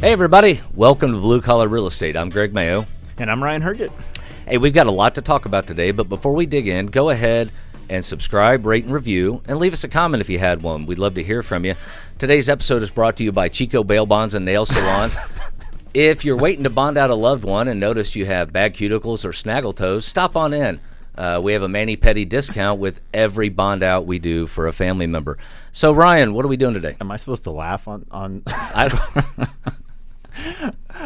Hey everybody, welcome to Blue Collar Real Estate. I'm Greg Mayo. And I'm Ryan Herget. Hey, we've got a lot to talk about today, but before we dig in, go ahead and subscribe, rate, and review, and leave us a comment if you had one. We'd love to hear from you. Today's episode is brought to you by Chico Bail Bonds and Nail Salon. If you're waiting to bond out a loved one and notice you have bad cuticles or snaggle toes, stop on in. We have a mani-pedi discount with every bond out we do for a family member. So, Ryan, what are we doing today? Am I supposed to laugh on I don't...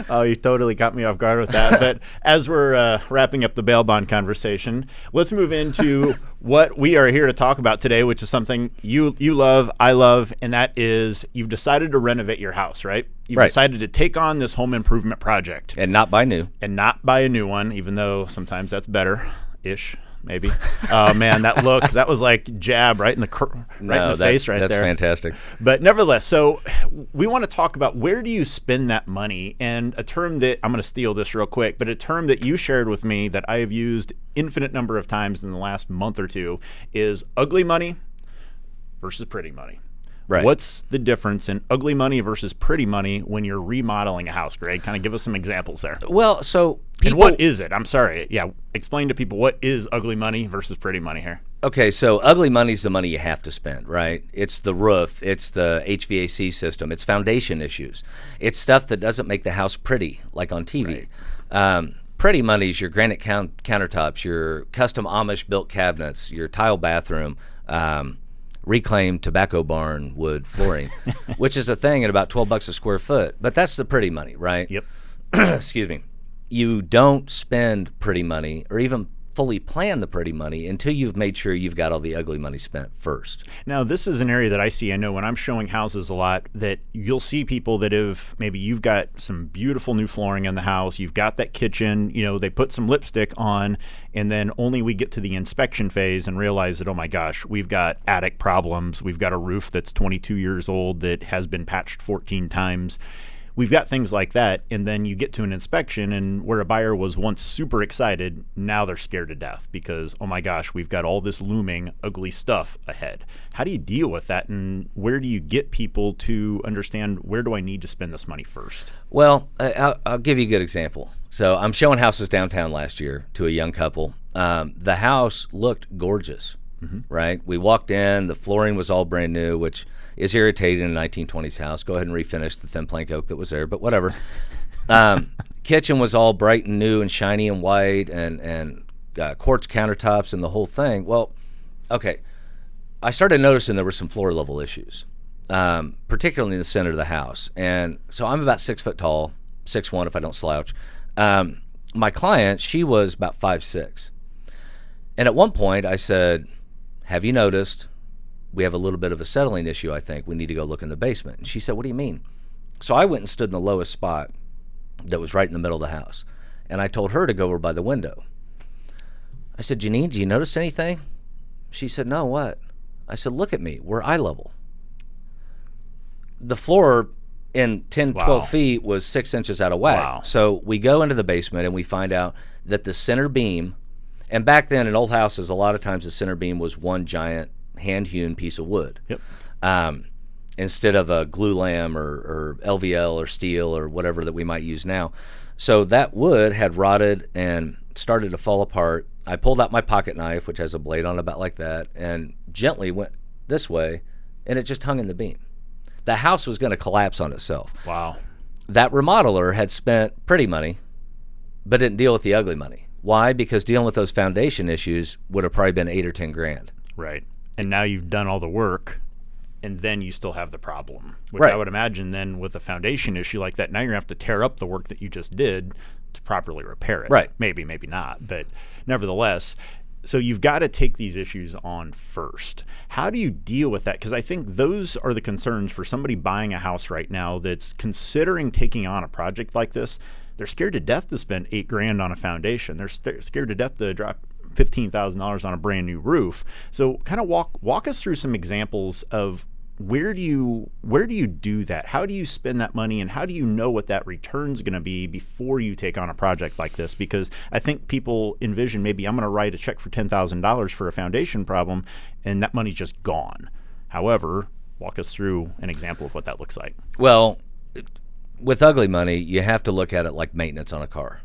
Oh, you totally got me off guard with that. But as we're wrapping up the bail bond conversation, let's move into what we are here to talk about today, which is something you love, I love, and that is you've decided to renovate your house, right? You've decided to take on this home improvement project. And not buy new. And not buy a new one, even though sometimes that's better-ish. Maybe. Oh, man, that was like jab right in the face right there. That's fantastic. But nevertheless, so we want to talk about where do you spend that money, and a term that I'm going to steal this real quick, but a term that you shared with me that I have used infinite number of times in the last month or two is ugly money versus pretty money. Right. What's the difference in ugly money versus pretty money when you're remodeling a house, Greg? Kind of give us some examples there. Well, so and what is it? I'm sorry. Yeah, explain to people what is ugly money versus pretty money here. Okay, so ugly money is the money you have to spend, right? It's the roof, it's the HVAC system, it's foundation issues. It's stuff that doesn't make the house pretty, like on TV. Right. Pretty money is your granite countertops, your custom Amish built cabinets, your tile bathroom, reclaimed tobacco barn wood flooring, which is a thing at about $12 a square foot. But that's the pretty money, right? Yep. Excuse me. You don't spend pretty money or even fully plan the pretty money until you've made sure you've got all the ugly money spent first. Now, this is an area that I see. I know when I'm showing houses a lot that you'll see people that have maybe you've got some beautiful new flooring in the house. You've got that kitchen, they put some lipstick on, and then only we get to the inspection phase and realize that, oh my gosh, we've got attic problems. We've got a roof that's 22 years old that has been patched 14 times. We've got things like that, and then you get to an inspection, and where a buyer was once super excited, now they're scared to death because, oh my gosh, we've got all this looming ugly stuff ahead. How do you deal with that, and where do you get people to understand where do I need to spend this money first? Well, I'll give you a good example. So I'm showing houses downtown last year to a young couple. The house looked gorgeous, right? We walked in, the flooring was all brand new, which is irritating in a 1920s house. Go ahead and refinish the thin plank oak that was there, but whatever. Kitchen was all bright and new and shiny and white and quartz countertops and the whole thing. Well, okay, I started noticing there were some floor level issues, particularly in the center of the house. And so I'm about 6 foot tall, 6'1" if I don't slouch. My client, she was about 5'6". And at one point I said, have you noticed we have a little bit of a settling issue, I think. We need to go look in the basement. And she said, what do you mean? So I went and stood in the lowest spot that was right in the middle of the house. And I told her to go over by the window. I said, Janine, do you notice anything? She said, no, what? I said, look at me. We're eye level. The floor in 10, 12 feet was 6 inches out of whack. Wow. So we go into the basement and we find out that the center beam, and back then in old houses, a lot of times the center beam was one giant hand-hewn piece of wood. Yep. Instead of a glue lam or LVL or steel or whatever that we might use now. So that wood had rotted and started to fall apart. I pulled out my pocket knife, which has a blade on it about like that, and gently went this way, and it just hung in the beam. The house was going to collapse on itself. Wow. That remodeler had spent pretty money, but didn't deal with the ugly money. Why? Because dealing with those foundation issues would have probably been $8,000 or $10,000. Right. And now you've done all the work, and then you still have the problem. Which right. I would imagine then with a foundation issue like that, now you're going to have to tear up the work that you just did to properly repair it. Right. Maybe not. But nevertheless, so you've got to take these issues on first. How do you deal with that? Because I think those are the concerns for somebody buying a house right now that's considering taking on a project like this. They're scared to death to spend $8,000 on a foundation. They're scared to death to drop $15,000 on a brand new roof. So kind of walk us through some examples of where do you do that? How do you spend that money, and how do you know what that return's going to be before you take on a project like this? Because I think people envision maybe I'm going to write a check for $10,000 for a foundation problem, and that money's just gone. However, walk us through an example of what that looks like. Well, with ugly money, you have to look at it like maintenance on a car.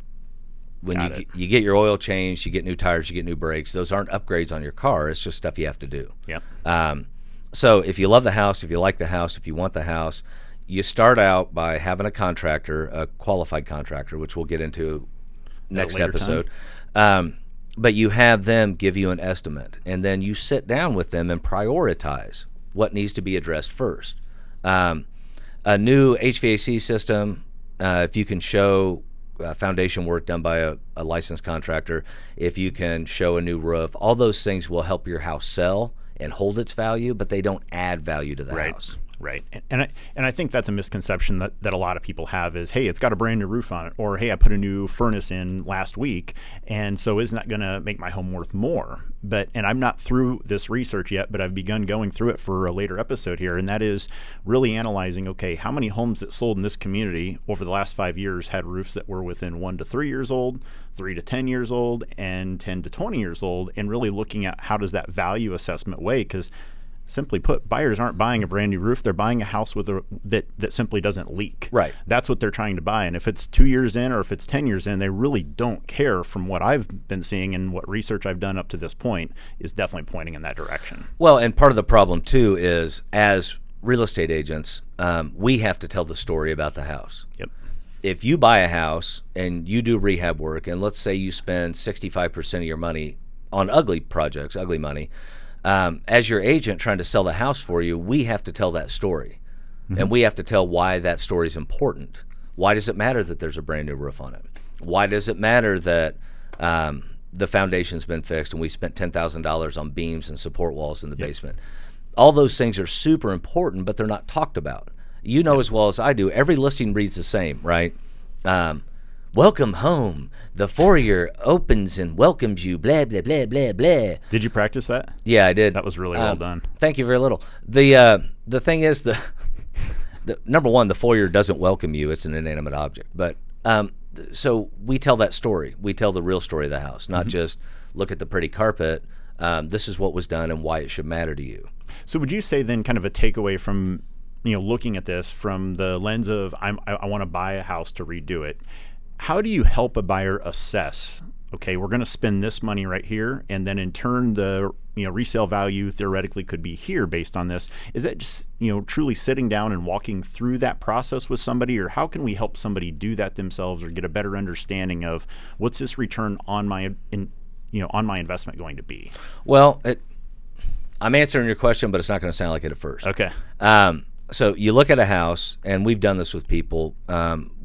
When you get your oil changed, you get new tires, you get new brakes. Those aren't upgrades on your car. It's just stuff you have to do. Yep. So if you love the house, if you like the house, if you want the house, you start out by having a contractor, a qualified contractor, which we'll get into next episode. But you have them give you an estimate, and then you sit down with them and prioritize what needs to be addressed first. A new HVAC system, if you can show foundation work done by a licensed contractor, if you can show a new roof, all those things will help your house sell and hold its value, but they don't add value to the house. Right. And I think that's a misconception that a lot of people have is, hey, it's got a brand new roof on it, or hey, I put a new furnace in last week, and so isn't that going to make my home worth more? And I'm not through this research yet, but I've begun going through it for a later episode here, and that is really analyzing, okay, how many homes that sold in this community over the last 5 years had roofs that were within 1 to 3 years old, 3 to 10 years old, and 10 to 20 years old, and really looking at how does that value assessment weigh, because simply put, buyers aren't buying a brand new roof. They're buying a house with that simply doesn't leak. Right. That's what they're trying to buy. And if it's 2 years in or if it's 10 years in, they really don't care. From what I've been seeing and what research I've done up to this point is definitely pointing in that direction. Well, and part of the problem too is as real estate agents, we have to tell the story about the house. Yep. If you buy a house and you do rehab work, and let's say you spend 65% of your money on ugly projects, ugly money, as your agent trying to sell the house for you, we have to tell that story. Mm-hmm. And we have to tell why that story is important. Why does it matter that there's a brand new roof on it? Why does it matter that the foundation's been fixed and we spent $10,000 on beams and support walls in the basement? All those things are super important, but they're not talked about. You know as well as I do, every listing reads the same, right? Welcome home. The foyer opens and welcomes you, blah, blah, blah, blah, blah. Did you practice that? Yeah, I did. That was really well done. Thank you very little. The thing is, the number one, the foyer doesn't welcome you. It's an inanimate object. But so we tell that story. We tell the real story of the house, not just look at the pretty carpet. This is what was done and why it should matter to you. So would you say then kind of a takeaway from looking at this from the lens of I want to buy a house to redo it, how do you help a buyer assess, okay, we're going to spend this money right here, and then in turn the resale value theoretically could be here based on this? Is that just truly sitting down and walking through that process with somebody, or how can we help somebody do that themselves or get a better understanding of what's this return on my investment going to be? Well, I'm answering your question, but it's not going to sound like it at first. Okay. So you look at a house, and we've done this with people.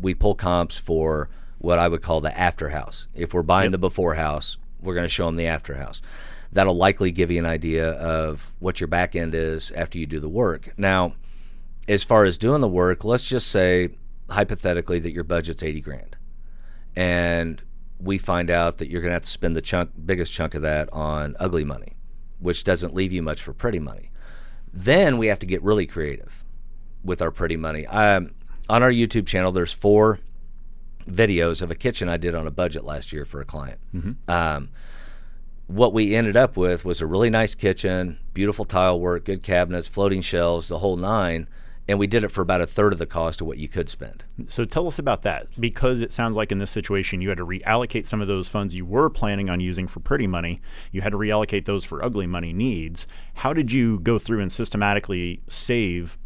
We pull comps for what I would call the after house. If we're buying the before house, we're going to show them the after house. That'll likely give you an idea of what your back end is after you do the work. Now, as far as doing the work, let's just say hypothetically that your budget's $80,000, and we find out that you're going to have to spend the biggest chunk of that on ugly money, which doesn't leave you much for pretty money. Then we have to get really creative with our pretty money. On our YouTube channel, there's 4 videos of a kitchen I did on a budget last year for a client. Mm-hmm. What we ended up with was a really nice kitchen, beautiful tile work, good cabinets, floating shelves, the whole 9, and we did it for about a third of the cost of what you could spend. So tell us about that, because it sounds like in this situation you had to reallocate some of those funds you were planning on using for pretty money. You had to reallocate those for ugly money needs. How did you go through and systematically save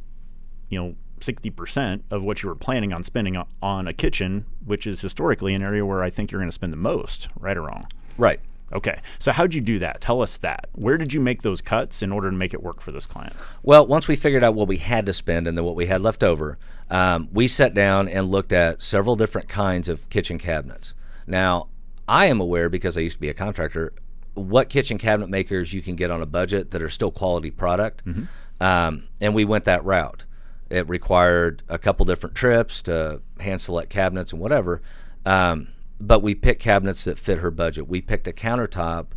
60% of what you were planning on spending on a kitchen, which is historically an area where I think you're going to spend the most, right or wrong? Right. Okay. So how'd you do that? Tell us that. Where did you make those cuts in order to make it work for this client? Well, once we figured out what we had to spend and then what we had left over, we sat down and looked at several different kinds of kitchen cabinets. Now, I am aware, because I used to be a contractor, what kitchen cabinet makers you can get on a budget that are still quality product. Mm-hmm. And we went that route. It required a couple different trips to hand select cabinets and whatever. But we picked cabinets that fit her budget. We picked a countertop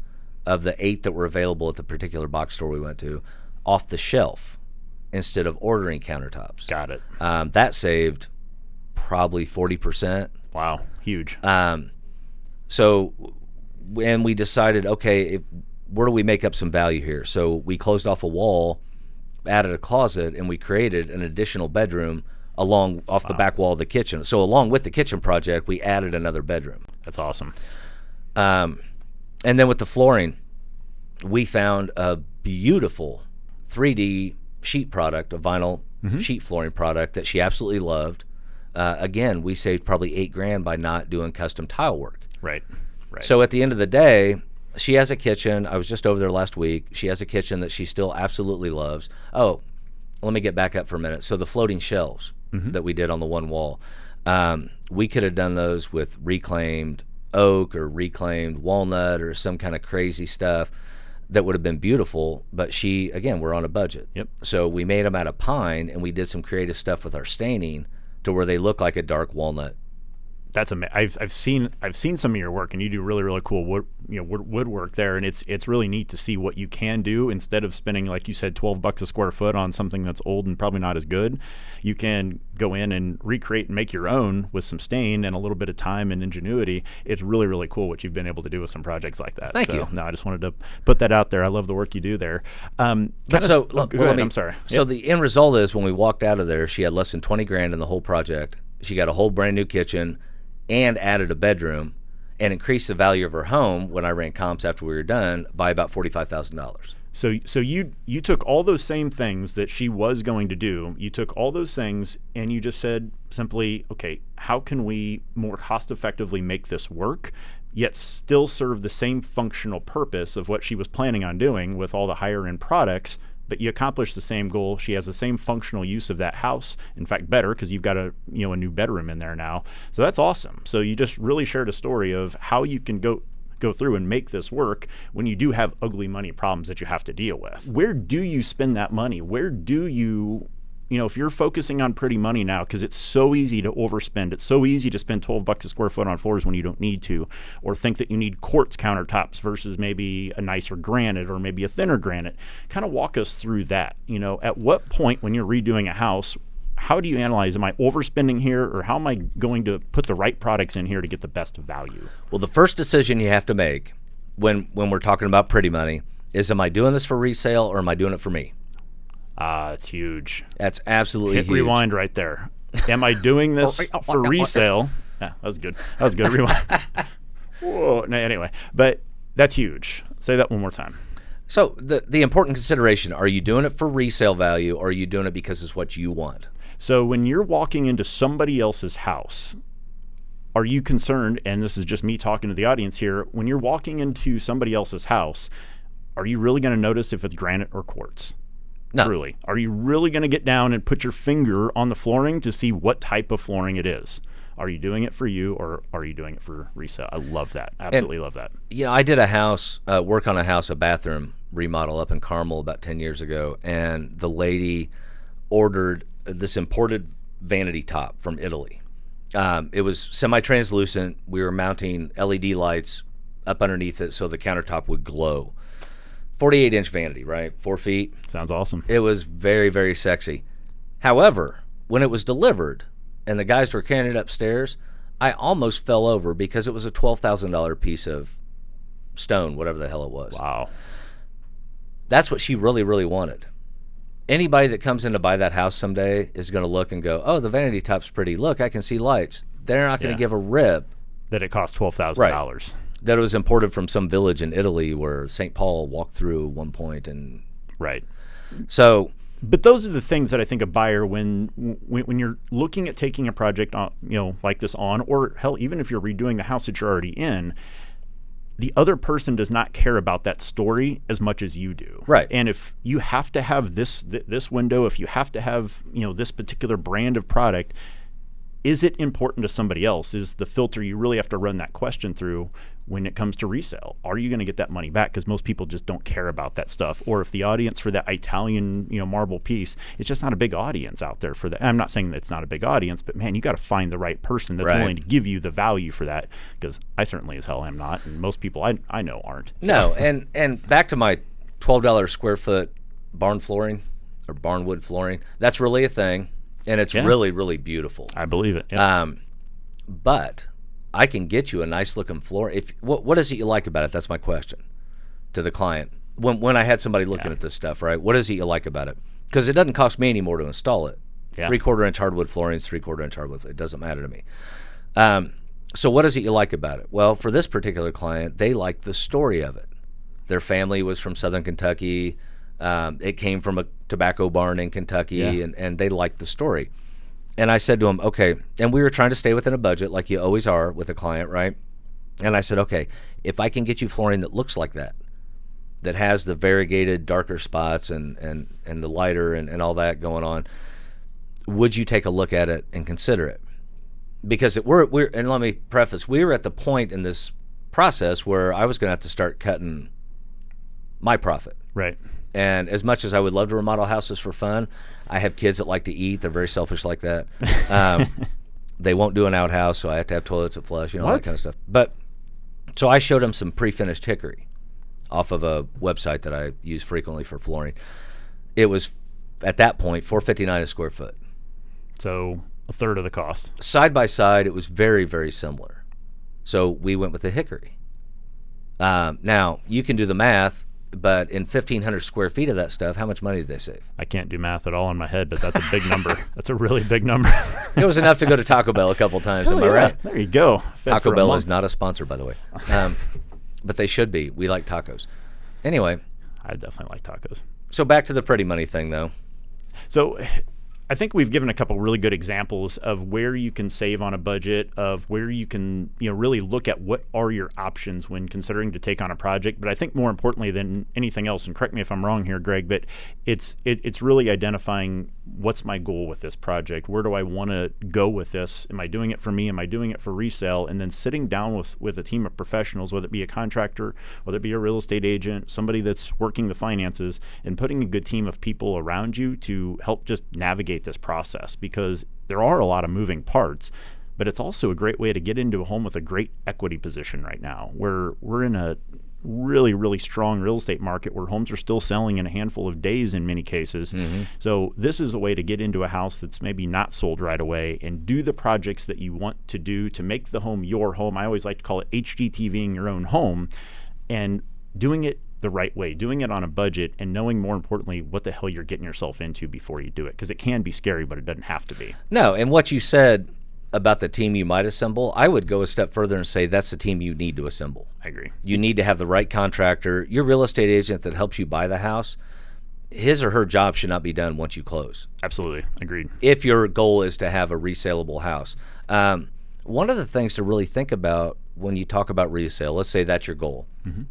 of the 8 that were available at the particular box store we went to off the shelf instead of ordering countertops. Got it. That saved probably 40%. Wow, huge. So, and we decided, okay, where do we make up some value here? So we closed off a wall, added a closet, and we created an additional bedroom along off the back wall of the kitchen. So along with the kitchen project, we added another bedroom. That's awesome. And then with the flooring, we found a beautiful 3D sheet product, a vinyl sheet flooring product that she absolutely loved. Again, we saved probably $8,000 by not doing custom tile work. Right. So at the end of the day, she has a kitchen. I was just over there last week. She has a kitchen that she still absolutely loves. Oh, let me get back up for a minute. So the floating shelves that we did on the one wall, we could have done those with reclaimed oak or reclaimed walnut or some kind of crazy stuff that would have been beautiful. But again, we're on a budget. Yep. So we made them out of pine, and we did some creative stuff with our staining to where they look like a dark walnut. That's amazing. I've seen some of your work, and you do really, really cool woodwork there, and it's really neat to see what you can do instead of spending, like you said, $12 a square foot on something that's old and probably not as good. You can go in and recreate and make your own with some stain and a little bit of time and ingenuity. It's really, really cool what you've been able to do with some projects like that. Thank you. No, I just wanted to put that out there. I love the work you do there. Go ahead. I'm sorry. So the end result is when we walked out of there, she had less than $20,000 in the whole project. She got a whole brand new kitchen and added a bedroom and increased the value of her home when I ran comps after we were done by about $45,000. So you took all those same things that she was going to do, you took all those things and you just said simply, okay, how can we more cost effectively make this work, yet still serve the same functional purpose of what she was planning on doing with all the higher end products, but you accomplish the same goal. She has the same functional use of that house. In fact, better, because you've got a new bedroom in there now. So that's awesome. So you just really shared a story of how you can go through and make this work when you do have ugly money problems that you have to deal with. Where do you spend that money? Where do you if you're focusing on pretty money now, because it's so easy to overspend, it's so easy to spend $12 a square foot on floors when you don't need to, or think that you need quartz countertops versus maybe a nicer granite or maybe a thinner granite. Kind of walk us through that. At what point when you're redoing a house, how do you analyze, am I overspending here, or how am I going to put the right products in here to get the best value? Well, the first decision you have to make when we're talking about pretty money is, am I doing this for resale or am I doing it for me? It's huge. That's absolutely Hit huge. Rewind right there. Am I doing this for resale? Yeah, that was good. Rewind. Whoa. No, anyway, but that's huge. Say that one more time. So the important consideration, are you doing it for resale value or are you doing it because it's what you want? So when you're walking into somebody else's house, are you concerned, and this is just me talking to the audience here, when you're walking into somebody else's house, are you really going to notice if it's granite or quartz? No. Truly. Are you really going to get down and put your finger on the flooring to see what type of flooring it is? Are you doing it for you, or are you doing it for resale? I love that. Absolutely love that. I did work on a bathroom remodel up in Carmel about 10 years ago, and the lady ordered this imported vanity top from Italy. It was semi-translucent. We were mounting LED lights up underneath it so the countertop would glow. 48-inch vanity, right? 4 feet. Sounds awesome. It was very, very sexy. However, when it was delivered and the guys were carrying it upstairs, I almost fell over because it was a $12,000 piece of stone, whatever the hell it was. Wow. That's what she really, really wanted. Anybody that comes in to buy that house someday is going to look and go, oh, the vanity top's pretty. Look, I can see lights. They're not going to give a rip. That it cost $12,000. Right. That it was imported from some village in Italy where St. Paul walked through one point. And right. So, but those are the things that I think a buyer, when you're looking at taking a project on, like this on, or hell, even if you're redoing the house that you're already in, the other person does not care about that story as much as you do. Right. And if you have to have this window, if you have to have this particular brand of product, is it important to somebody else? Is the filter you really have to run that question through when it comes to resale? Are you going to get that money back? Because most people just don't care about that stuff. Or if the audience for that Italian marble piece, it's just not a big audience out there for that. I'm not saying that it's not a big audience, but man, you got to find the right person that's willing to give you the value for that. Because I certainly as hell am not, and most people I know aren't. So. No, and back to my $12 square foot barn flooring or barnwood flooring, that's really a thing. And it's really, really beautiful. I believe it. Yeah. But I can get you a nice looking floor. What is it you like about it? That's my question to the client. When I had somebody looking at this stuff, right? What is it you like about it? Because it doesn't cost me any more to install it Yeah. 3/4 inch hardwood flooring is 3/4 inch hardwood. It doesn't matter to me. So what is it you like about it? Well, for this particular client, they liked the story of it. Their family was from Southern Kentucky. It came from a tobacco barn in Kentucky, and they liked the story. And I said to them, okay, and we were trying to stay within a budget like you always are with a client, right? And I said, okay, if I can get you flooring that looks like that has the variegated darker spots and the lighter and all that going on, would you take a look at it and consider it? Because we're and let me preface, we were at the point in this process where I was going to have to start cutting my profit. Right. And as much as I would love to remodel houses for fun, I have kids that like to eat. They're very selfish like that. They won't do an outhouse, so I have to have toilets that flush, all that kind of stuff. But so I showed them some pre-finished hickory off of a website that I use frequently for flooring. It was, at that point, $459 a square foot. So a third of the cost. Side by side, it was very, very similar. So we went with the hickory. Now, you can do the math, but in 1,500 square feet of that stuff, how much money did they save? I can't do math at all in my head, but that's a big number. That's a really big number. It was enough to go to Taco Bell a couple times. Am I right? There you go. Taco Bell is not a sponsor, by the way. But they should be. We like tacos. Anyway. I definitely like tacos. So back to the pretty money thing, though. So I think we've given a couple really good examples of where you can save on a budget, of where you can, really look at what are your options when considering to take on a project. But I think more importantly than anything else, and correct me if I'm wrong here, Greg, but it's really identifying what's my goal with this project. Where do I want to go with this? Am I doing it for me? Am I doing it for resale? And then sitting down with a team of professionals, whether it be a contractor, whether it be a real estate agent, somebody that's working the finances, and putting a good team of people around you to help just navigate this process, because there are a lot of moving parts. But it's also a great way to get into a home with a great equity position right now, where we're in a really, really strong real estate market where homes are still selling in a handful of days in many cases. Mm-hmm. So this is a way to get into a house that's maybe not sold right away and do the projects that you want to do to make the home your home. I always like to call it HGTVing your own home, and doing it the right way, doing it on a budget, and knowing more importantly what the hell you're getting yourself into before you do it, because it can be scary, but it doesn't have to be. No, and what you said about the team you might assemble, I would go a step further and say that's the team you need to assemble. I agree. You need to have the right contractor. Your real estate agent that helps you buy the house, his or her job should not be done once you close. Absolutely. Agreed. If your goal is to have a resaleable house. One of the things to really think about when you talk about resale, let's say that's your goal,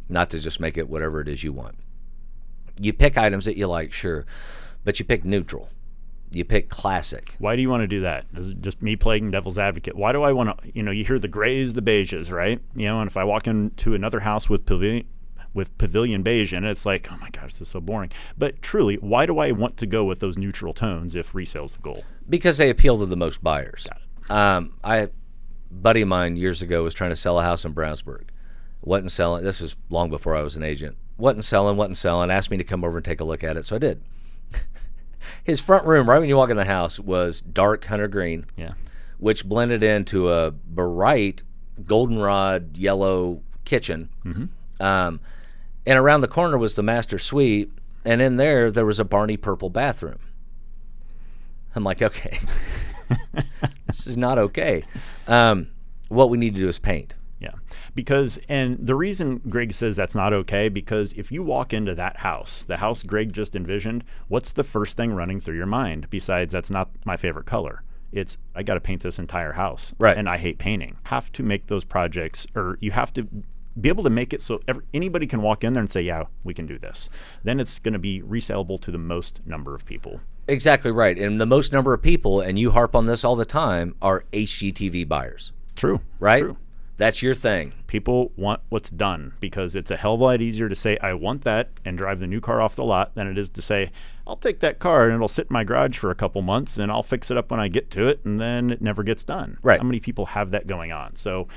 not to just make it whatever it is you want. You pick items that you like, sure, but you pick neutral. You pick classic. Why do you want to do that? Is it just me playing devil's advocate? Why do I want to, you hear the grays, the beiges, right? And if I walk into another house with pavilion beige in it, it's like, oh my gosh, this is so boring. But truly, why do I want to go with those neutral tones if resale's the goal? Because they appeal to the most buyers. Got it. A buddy of mine years ago was trying to sell a house in Brownsburg. Wasn't selling. This was long before I was an agent. Wasn't selling. Asked me to come over and take a look at it, so I did. His front room, right when you walk in the house, was dark hunter green, which blended into a bright goldenrod yellow kitchen. Mm-hmm. And around the corner was the master suite, and in there was a Barney purple bathroom. I'm like, okay, this is not okay. What we need to do is paint. Yeah, because, and the reason Greg says that's not okay, because if you walk into that house, the house Greg just envisioned, what's the first thing running through your mind besides that's not my favorite color? It's, I got to paint this entire house. Right. And I hate painting. Have to make those projects, or you have to be able to make it so anybody can walk in there and say, yeah, we can do this. Then it's going to be resaleable to the most number of people. Exactly right. And the most number of people, and you harp on this all the time, are HGTV buyers. True. Right? True. That's your thing. People want what's done, because it's a hell of a lot easier to say, I want that, and drive the new car off the lot than it is to say, I'll take that car and it'll sit in my garage for a couple months and I'll fix it up when I get to it, and then it never gets done. Right. How many people have that going on? So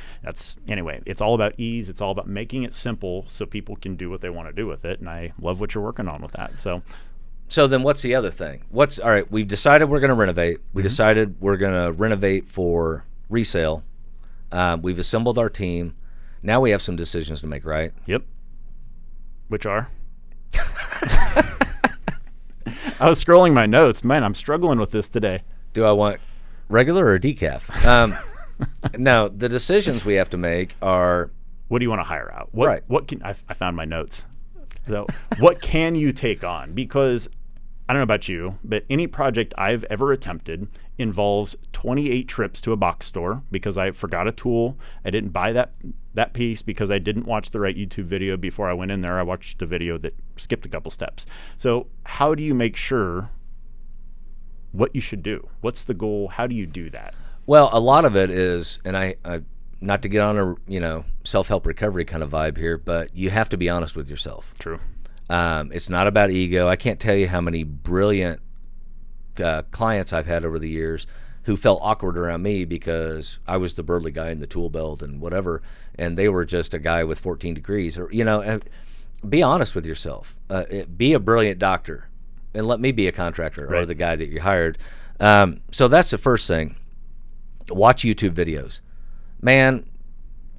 anyway, it's all about ease. It's all about making it simple so people can do what they want to do with it. And I love what you're working on with that. So then what's the other thing? All right, we've decided we're going to renovate. We decided we're going to renovate for resale. We've assembled our team. Now we have some decisions to make, right? Yep. Which are? I was scrolling my notes. Man, I'm struggling with this today. Do I want regular or decaf? No, the decisions we have to make are. What do you want to hire out? Right. What can I found my notes. So what can you take on? Because I don't know about you, but any project I've ever attempted involves 28 trips to a box store because I forgot a tool. I didn't buy that piece because I didn't watch the right YouTube video before I went in there. I watched a video that skipped a couple steps. So how do you make sure what you should do? What's the goal? How do you do that? Well, a lot of it is, and I not to get on a self-help recovery kind of vibe here, but you have to be honest with yourself. True. It's not about ego. I can't tell you how many brilliant clients I've had over the years who felt awkward around me because I was the burly guy in the tool belt and whatever, and they were just a guy with 14 degrees. Or be honest with yourself. Be a brilliant doctor, and let me be a contractor or the guy that you hired. So that's the first thing. Watch YouTube videos. Man,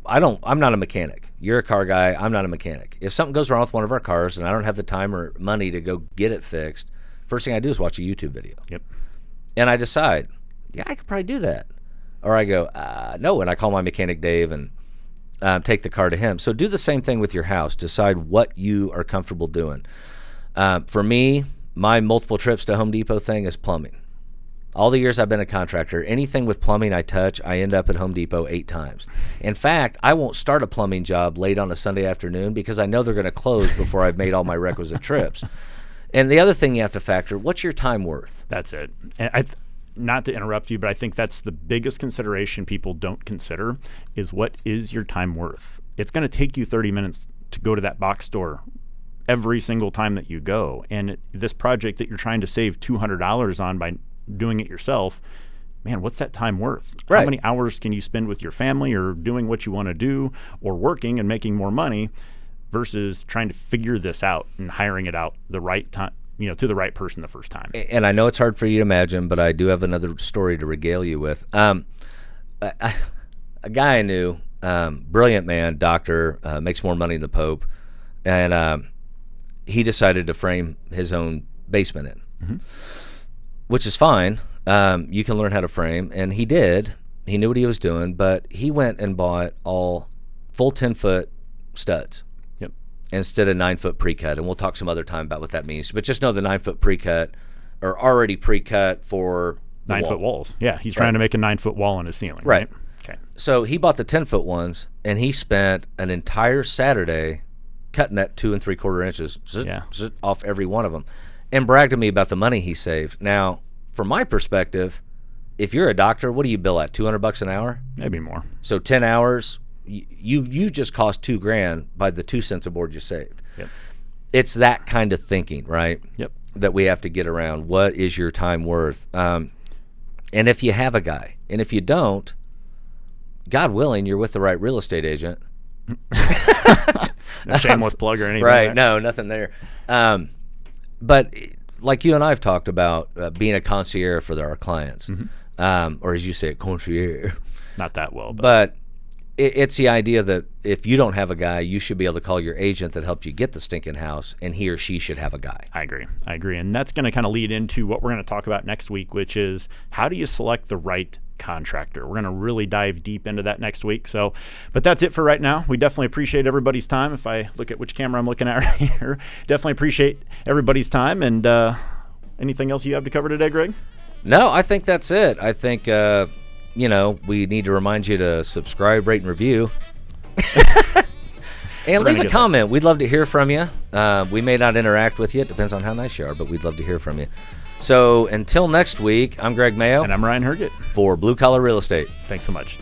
I'm not a mechanic. You're a car guy. I'm not a mechanic. If something goes wrong with one of our cars and I don't have the time or money to go get it fixed, first thing I do is watch a YouTube video. Yep. And I decide, yeah, I could probably do that. Or I go, no, and I call my mechanic Dave and take the car to him. So do the same thing with your house. Decide what you are comfortable doing. For me, my multiple trips to Home Depot thing is plumbing. All the years I've been a contractor, anything with plumbing I touch, I end up at Home Depot 8 times. In fact, I won't start a plumbing job late on a Sunday afternoon because I know they're going to close before I've made all my requisite trips. And the other thing you have to factor, what's your time worth? That's it. And not to interrupt you, but I think that's the biggest consideration people don't consider is what is your time worth? It's going to take you 30 minutes to go to that box store every single time that you go. And this project that you're trying to save $200 on by doing it yourself, man, what's that time worth? Right. How many hours can you spend with your family or doing what you want to do or working and making more money versus trying to figure this out and hiring it out the right time, to the right person the first time? And I know it's hard for you to imagine, but I do have another story to regale you with. A guy I knew, brilliant man, doctor, makes more money than the Pope, and he decided to frame his own basement in. Mm-hmm. Which is fine. You can learn how to frame, and he did. He knew what he was doing, but he went and bought all full 10-foot studs. Yep. Instead of 9-foot pre-cut, and we'll talk some other time about what that means. But just know the 9-foot pre-cut are already pre-cut for 9-foot walls. Yeah, he's trying to make a 9-foot wall on his ceiling. Right. Okay. So he bought the 10-foot ones, and he spent an entire Saturday cutting that 2 3/4 inches off every one of them. And bragged to me about the money he saved. Now, from my perspective, if you're a doctor, what do you bill at? $200 an hour? Maybe more. So 10 hours, you just cost $2,000 by the 2 cents a board you saved. Yep. It's that kind of thinking, right? Yep. That we have to get around. What is your time worth? And if you have a guy, and if you don't, God willing, you're with the right real estate agent. No shameless plug or anything. Right? No, nothing there. But like you and I have talked about being a concierge for our clients, or as you say, concierge. Not that well. But it's the idea that if you don't have a guy, you should be able to call your agent that helped you get the stinking house, and he or she should have a guy. I agree. And that's going to kind of lead into what we're going to talk about next week, which is how do you select the right contractor? We're going to really dive deep into that next week. But that's it for right now. We definitely appreciate everybody's time. If I look at which camera I'm looking at right here, definitely appreciate everybody's time. And anything else you have to cover today, Greg? No, I think that's it. I think, we need to remind you to subscribe, rate, and review. And leave a comment. We'd love to hear from you. We may not interact with you. It depends on how nice you are, but we'd love to hear from you. So until next week, I'm Greg Mayo. And I'm Ryan Herget. For Blue Collar Real Estate. Thanks so much.